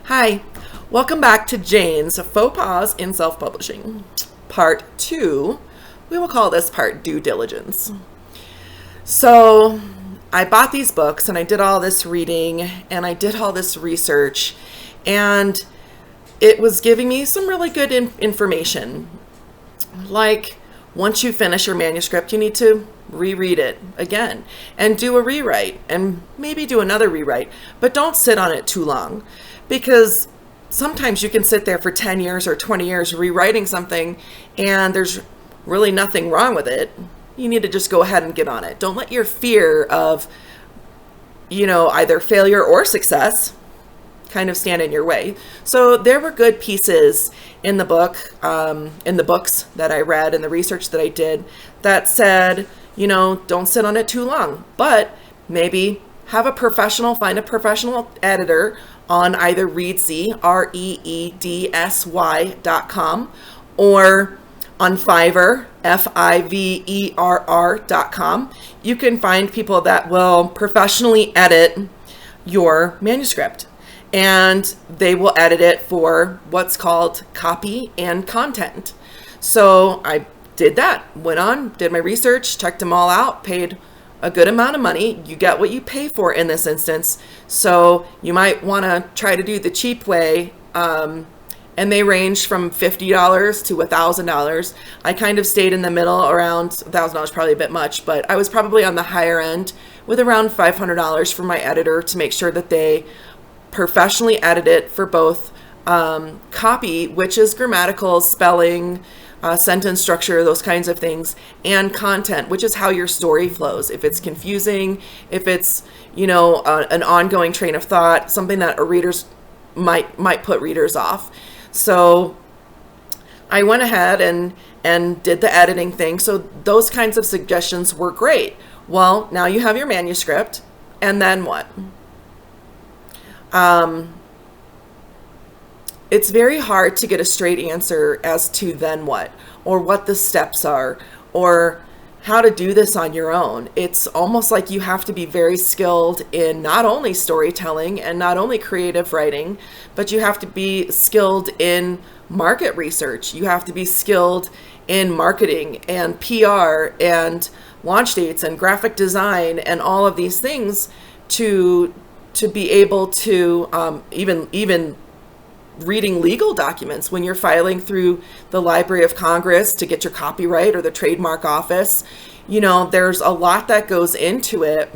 Hi, welcome back to Jane's Faux Pas in Self-Publishing. Part 2, we will call this part Due Diligence. So I bought these books and I did all this reading and I did all this research, and it was giving me some really good information. Like, once you finish your manuscript, you need to reread it again and do a rewrite and maybe do another rewrite, but don't sit on it too long, because sometimes you can sit there for 10 years or 20 years rewriting something and there's really nothing wrong with it. You need to just go ahead and get on it. Don't let your fear of, either failure or success kind of stand in your way. So there were good pieces in the book, in the books that I read and the research that I did, that said, don't sit on it too long, but maybe find a professional editor on either Reedsy, REEDSY.com, or on Fiverr, FIVERR.com. You can find people that will professionally edit your manuscript, and they will edit it for what's called copy and content. So I did that, went on, did my research, checked them all out, paid a good amount of money. You get what you pay for in this instance. So you might want to try to do the cheap way. And they range from $50 to $1,000. I kind of stayed in the middle, around $1,000, probably a bit much, but I was probably on the higher end with around $500 for my editor to make sure that they professionally edit it for both copy, which is grammatical, spelling, sentence structure, those kinds of things, and content, which is how your story flows. If it's confusing, if it's, an ongoing train of thought, something that a readers might put readers off. So I went ahead and did the editing thing. So those kinds of suggestions were great. Well, now you have your manuscript, and then what? It's very hard to get a straight answer as to then what, or what the steps are, or how to do this on your own. It's almost like you have to be very skilled in not only storytelling and not only creative writing, but you have to be skilled in market research. You have to be skilled in marketing and PR and launch dates and graphic design and all of these things to be able to even reading legal documents when you're filing through the Library of Congress to get your copyright or the trademark office. There's a lot that goes into it,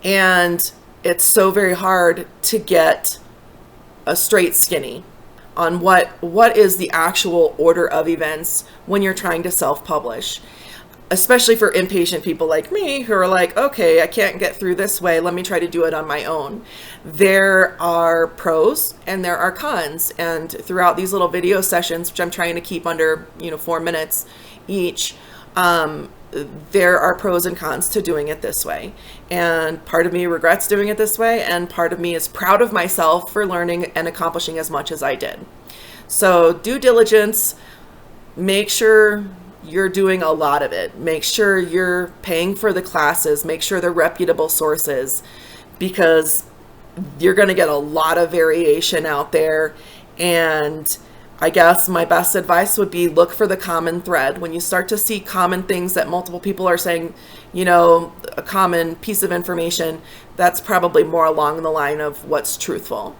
and it's so very hard to get a straight skinny on what is the actual order of events when you're trying to self-publish, especially for impatient people like me who are like, okay, I can't get through this way, let me try to do it on my own. There are pros and there are cons, and throughout these little video sessions, which I'm trying to keep under 4 minutes each, there are pros and cons to doing it this way. And part of me regrets doing it this way, and part of me is proud of myself for learning and accomplishing as much as I did. So due diligence, make sure you're doing a lot of it. Make sure you're paying for the classes. Make sure they're reputable sources, because you're going to get a lot of variation out there. And I guess my best advice would be look for the common thread. When you start to see common things that multiple people are saying, a common piece of information, that's probably more along the line of what's truthful.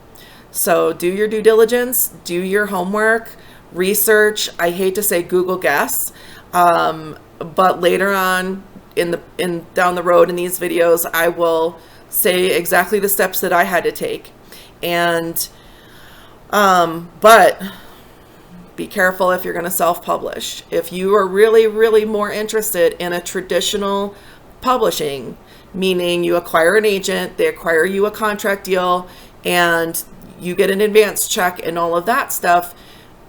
So do your due diligence, do your homework, research. I hate to say Google guess, but later on down the road in these videos, I will say exactly the steps that I had to take. And but be careful if you're going to self-publish. If you are really, really more interested in a traditional publishing, meaning you acquire an agent, they acquire you a contract deal, and you get an advance check and all of that stuff,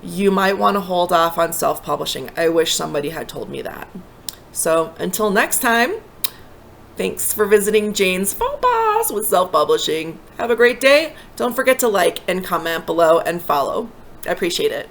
you might want to hold off on self-publishing. I wish somebody had told me that. So until next time, thanks for visiting Jane's Faux Pas with Self-Publishing. Have a great day. Don't forget to like and comment below and follow. I appreciate it.